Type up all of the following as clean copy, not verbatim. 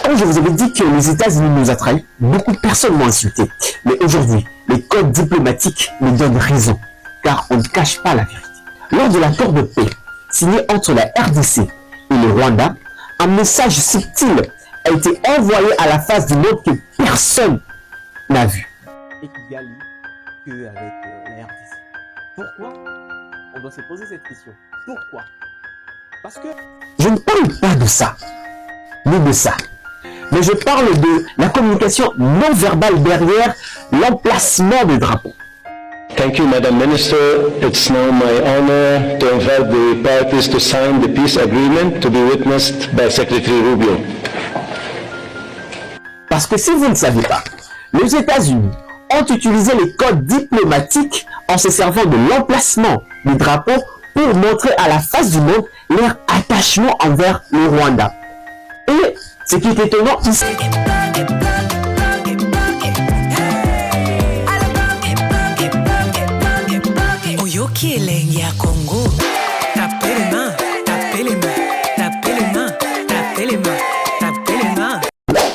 Quand je vous avais dit que les États-Unis nous a trahis, beaucoup de personnes m'ont insulté. Mais aujourd'hui, les codes diplomatiques me donnent raison, car on ne cache pas la vérité. Lors de l'accord de paix signé entre la RDC et le Rwanda, un message subtil a été envoyé à la face du monde que personne n'a vu. Et Kigali qu'avec la RDC. Pourquoi? On doit se poser cette question. Pourquoi? Parce que je ne parle pas de ça, ni de ça, mais je parle de la communication non verbale derrière l'emplacement des drapeaux. Thank you, Madam Minister. It's now my honor to invite the parties to sign the peace agreement to be witnessed by Secretary Rubio. Parce que si vous ne savez pas, les États-Unis ont utilisé les codes diplomatiques en se servant de l'emplacement du drapeau pour montrer à la face du monde leur attachement envers le Rwanda. Et ce qui est étonnant ici,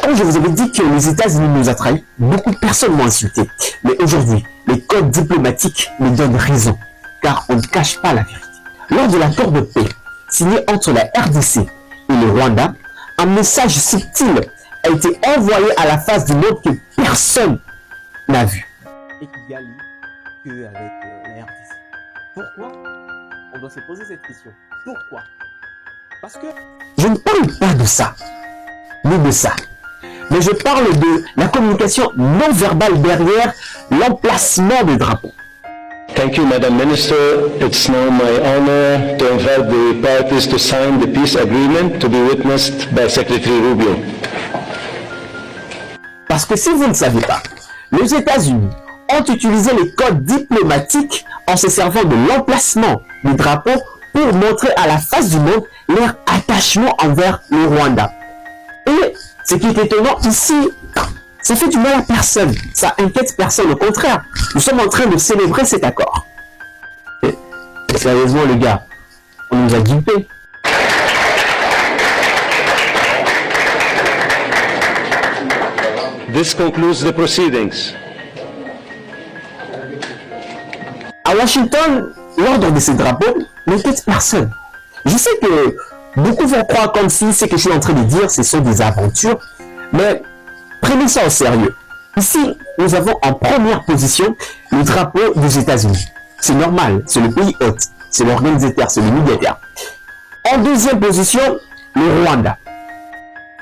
quand je vous avais dit que les États-Unis nous a trahis, beaucoup de personnes m'ont insulté. Mais aujourd'hui, les codes diplomatiques me donnent raison, car on ne cache pas la vérité. Lors de l'accord de paix signé entre la RDC et le Rwanda, un message subtil a été envoyé à la face du monde que personne n'a vu. et Kigali qu'avec la RDC. Pourquoi? On doit se poser cette question. Pourquoi? Parce que je ne parle pas de ça, ni de ça, mais je parle de la communication non verbale derrière l'emplacement des drapeaux. Thank you, Madam Minister. It's now my honor to invite the parties to sign the peace agreement to be witnessed by Secretary Rubio. Parce que si vous ne savez pas, les États-Unis ont utilisé les codes diplomatiques en se servant de l'emplacement du drapeau pour montrer à la face du monde leur attachement envers le Rwanda. Et ce qui est étonnant ici, ça fait du mal à personne, ça inquiète personne, au contraire, nous sommes en train de célébrer cet accord. Et, sérieusement les gars, on nous a dupés. This concludes the proceedings. À Washington, l'ordre de ces drapeaux n'inquiète personne. Je sais que beaucoup vont croire comme si ce que je suis en train de dire, ce sont des aventures, mais prenez ça au sérieux. Ici, nous avons en première position le drapeau des États-Unis. C'est normal, c'est le pays hôte, c'est l'organisateur, c'est le médiateur. En deuxième position, le Rwanda,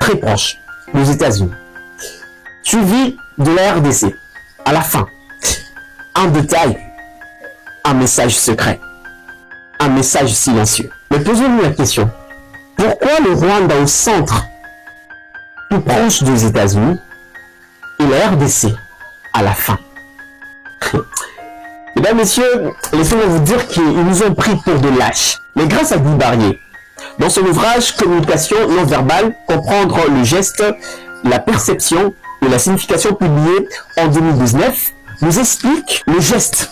très proche des États-Unis. Suivi de la RDC. À la fin, un détail, un message secret, un message silencieux. Mais posons-nous la question, pourquoi le Rwanda au centre, tout proche des États-Unis, et la RDC à la fin? Mesdames, messieurs, laissez-moi vous dire qu'ils nous ont pris pour de lâches. Mais grâce à Guy Barrier, dans son ouvrage Communication non verbale, comprendre le geste, la perception et la signification publiée en 2019, nous explique le geste,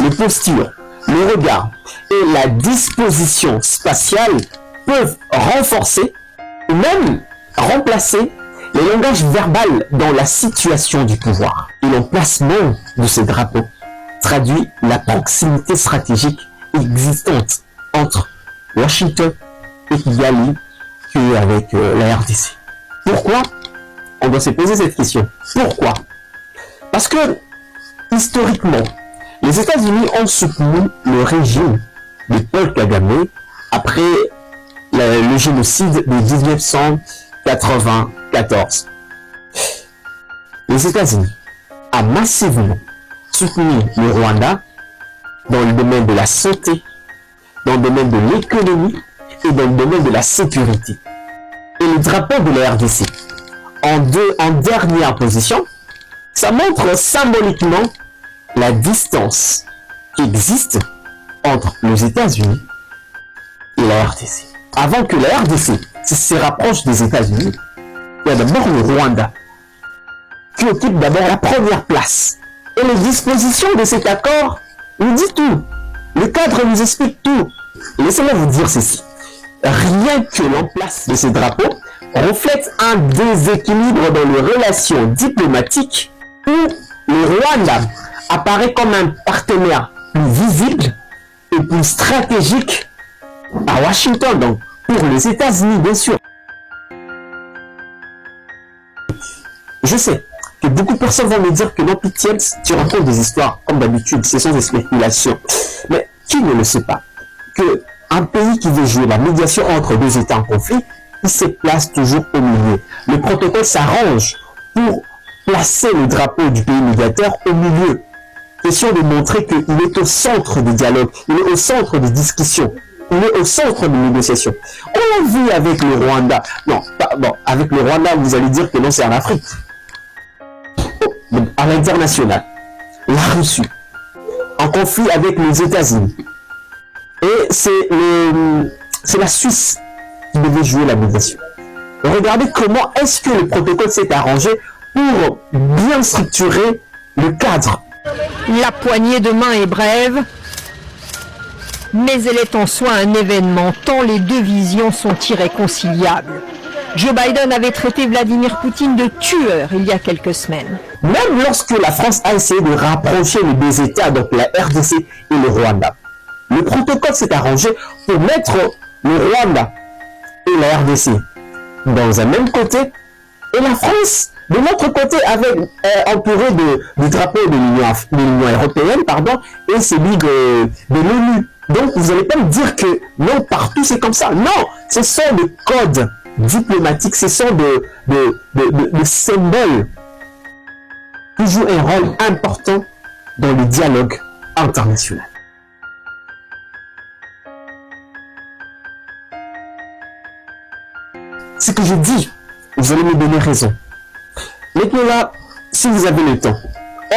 les postures, le regard et la disposition spatiale peuvent renforcer ou même remplacer les langages verbal dans la situation du pouvoir. Et l'emplacement de ces drapeaux traduit la proximité stratégique existante entre Washington et Kigali qu'avec la RDC. Pourquoi? On doit se poser cette question. Pourquoi? Parce que, historiquement, les États-Unis ont soutenu le régime de Paul Kagame après le génocide de 1994. Les États-Unis ont massivement soutenu le Rwanda dans le domaine de la santé, dans le domaine de l'économie et dans le domaine de la sécurité. Et le drapeau de la RDC, en dernière position, ça montre symboliquement la distance qui existe entre les États-Unis et la RDC. Avant que la RDC se rapproche des États-Unis, il y a d'abord le Rwanda qui occupe d'abord la première place. Et les dispositions de cet accord nous disent tout. Le cadre nous explique tout. Laissez-moi vous dire ceci. Rien que l'emplacement de ces drapeaux reflète un déséquilibre dans les relations diplomatiques où le Rwanda apparaît comme un partenaire plus visible et plus stratégique à Washington, donc pour les États-Unis bien sûr. Je sais que beaucoup de personnes vont me dire que non, Pitié, tu racontes des histoires comme d'habitude, ce sont des spéculations. Mais qui ne le sait pas que un pays qui veut jouer la médiation entre deux États en conflit, il se place toujours au milieu. Le protocole s'arrange pour placer le drapeau du pays médiateur au milieu. Question de montrer qu'il est au centre des dialogues, il est au centre des discussions, il est au centre des négociations. On l'a vu avec le Rwanda. Non, bon, avec le Rwanda, vous allez dire que non, c'est en Afrique. À l'international, la Russie, en conflit avec les États-Unis. Et c'est la Suisse qui devait jouer la médiation. Regardez comment est-ce que le protocole s'est arrangé pour bien structurer le cadre. La poignée de main est brève, mais elle est en soi un événement, tant les deux visions sont irréconciliables. Joe Biden avait traité Vladimir Poutine de tueur il y a quelques semaines. Même lorsque la France a essayé de rapprocher les deux États, donc la RDC et le Rwanda, le protocole s'est arrangé pour mettre le Rwanda et la RDC dans un même côté et la France de l'autre côté entouré du drapeau de l'Union européenne et celui de l'ONU. Donc vous n'allez pas me dire que non, partout c'est comme ça. Non, ce sont des codes diplomatiques, ce sont des symboles qui jouent un rôle important dans le dialogue international. Ce que je dis, vous allez me donner raison. Maintenant là, si vous avez le temps,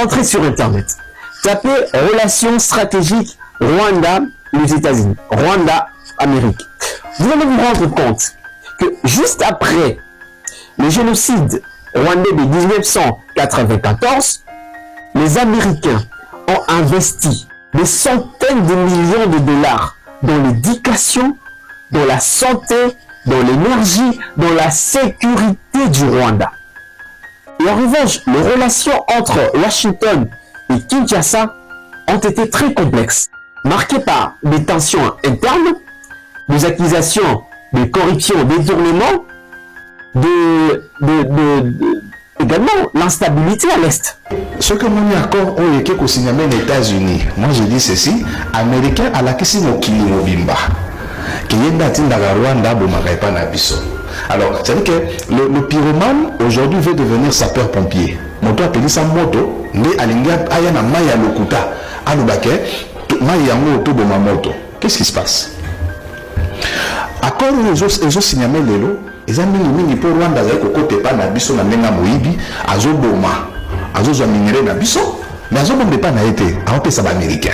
entrez sur Internet, tapez relations stratégiques Rwanda, les États-Unis, Rwanda, Amérique. Vous allez vous rendre compte que juste après le génocide rwandais de 1994, les Américains ont investi des centaines de millions de dollars dans l'éducation, dans la santé, dans l'énergie, dans la sécurité du Rwanda. Et en revanche, les relations entre Washington et Kinshasa ont été très complexes, marquées par des tensions internes, des accusations de corruption, détournement, également l'instabilité à l'Est. Ce que mon accord au Yeke signalé les États-Unis, moi je dis ceci, Américain à la question mokili mobimba, qui est dans le Rwanda, pas na biso. Alors, c'est-à-dire que le pyromane aujourd'hui veut devenir sapeur-pompier. Moto appelle ça moto, ne alinga ayana maya lokuta, alubake, maya moto boma moto. Qu'est-ce qui se passe? Accord aux signalé lelo, ils ont mis pour Rwanda za côté pas na biso na menga moibi, azo boma, azo za minéré na biso, mais azo bombe pas na été, a pe ça ba américain.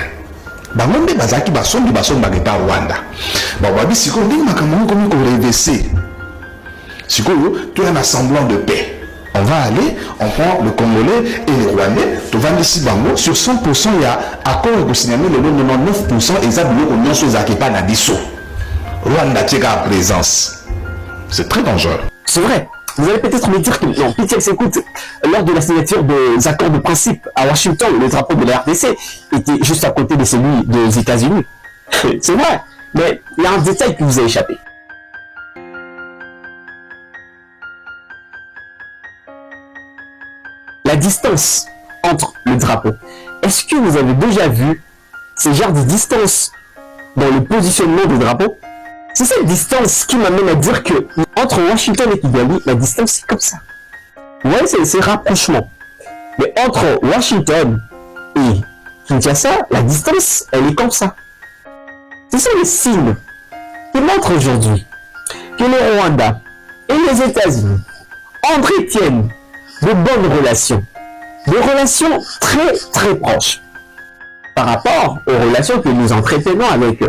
Ba ngombe bazaki basombi ba pas Rwanda. Ba wabi siko ndinga makambo comme ko reverser. Siko tu as un semblant de paix. On va aller, on prend le Congolais et les Rwandais, tu vas ici bango sur 100% il y a accord et signaler le 99% et ça bloque au non chose qui pas na biso. Rwanda tient à présence. C'est très dangereux. C'est vrai. Vous allez peut-être me dire que non, Pitié, écoute, lors de la signature des accords de principe à Washington, le drapeau de la RDC était juste à côté de celui des États-Unis. C'est vrai, mais il y a un détail qui vous a échappé. La distance entre le drapeau. Est-ce que vous avez déjà vu ce genre de distance dans le positionnement du drapeau? C'est cette distance qui m'amène à dire que entre Washington et Kigali, la distance c'est comme ça. Ouais, c'est rapprochement. Mais entre Washington et Kinshasa, la distance, elle est comme ça. Ce sont les signes qui montrent aujourd'hui que le Rwanda et les États-Unis entretiennent de bonnes relations. Des relations très très proches par rapport aux relations que nous entretenons avec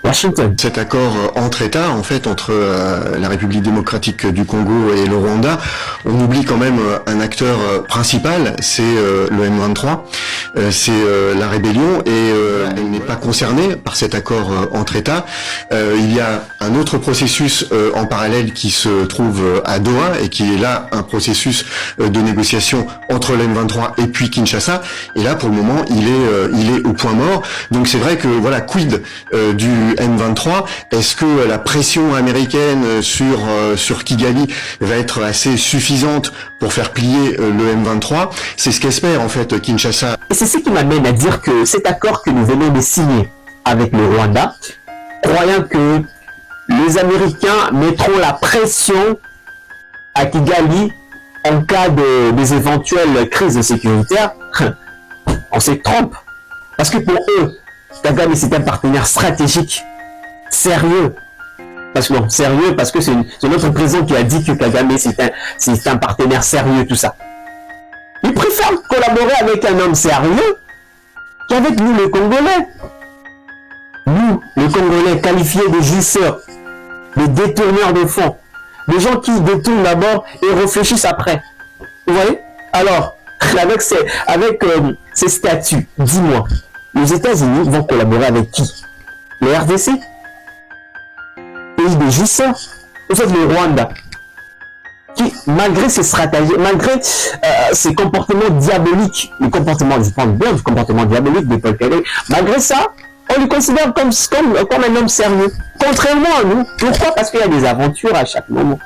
Washington. Cet accord entre États, en fait, entre la République démocratique du Congo et le Rwanda, on oublie quand même un acteur principal, c'est le M23, c'est la rébellion, et elle n'est pas concernée par cet accord entre États. Il y a un autre processus en parallèle qui se trouve à Doha et qui est là un processus de négociation entre le M23 et puis Kinshasa. Et là, pour le moment, il est au point mort. Donc c'est vrai que voilà, quid du M23? Est-ce que la pression américaine sur Kigali va être assez suffisante pour faire plier le M23? C'est ce qu'espère en fait Kinshasa. Et c'est ce qui m'amène à dire que cet accord que nous venons de signer avec le Rwanda, croyant que les Américains mettront la pression à Kigali en cas des éventuelles crises sécuritaires, on se trompe. Parce que pour eux, Kagame c'est un partenaire stratégique, sérieux. Parce que c'est notre président qui a dit que Kagame c'est un partenaire sérieux, tout ça. Ils préfèrent collaborer avec un homme sérieux qu'avec nous les Congolais. Nous, les Congolais qualifiés de jouisseurs, de détourneurs de fonds, des gens qui détournent d'abord et réfléchissent après. Vous voyez? Alors, avec ces statuts, dis-moi, les États-Unis vont collaborer avec qui? Le RDC? Pays de jouisseurs? Vous faites le Rwanda, qui, malgré ses stratégies, malgré ses comportements diaboliques, je parle bien du comportement diabolique de Paul Kagame, malgré ça, on le considère comme un homme sérieux. Contrairement à nous. Pourquoi? Parce qu'il y a des aventures à chaque moment.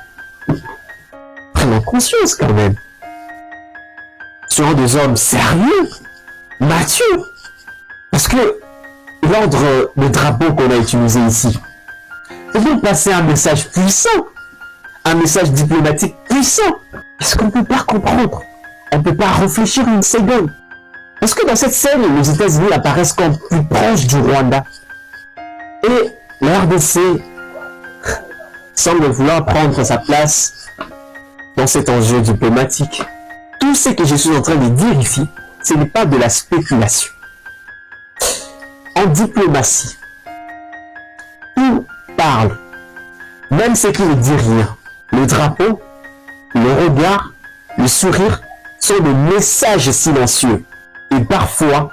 Prenons conscience quand même. Ce sont des hommes sérieux, matures. Parce que l'ordre de drapeau qu'on a utilisé ici, c'est pour passer un message puissant, un message diplomatique puissant. Est-ce qu'on ne peut pas comprendre? On ne peut pas réfléchir une seconde. Parce que dans cette scène, les États-Unis apparaissent comme plus proches du Rwanda. Et la RDC semble vouloir prendre sa place dans cet enjeu diplomatique. Tout ce que je suis en train de dire ici, ce n'est pas de la spéculation. En diplomatie, tout parle, même ce qui ne dit rien. Le drapeau, le regard, le sourire sont des messages silencieux. Et parfois,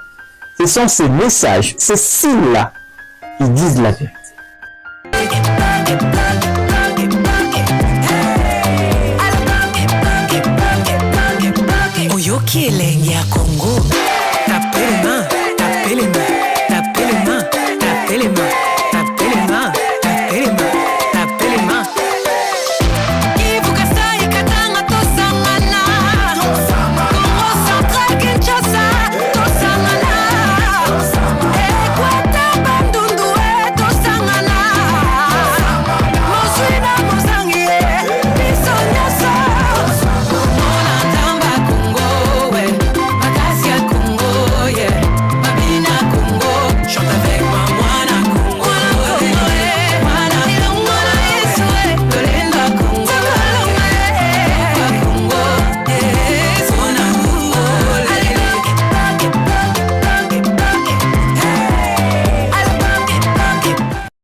ce sont ces messages, ces signes-là, qui disent la vérité. Oyoki elenge ya Congo.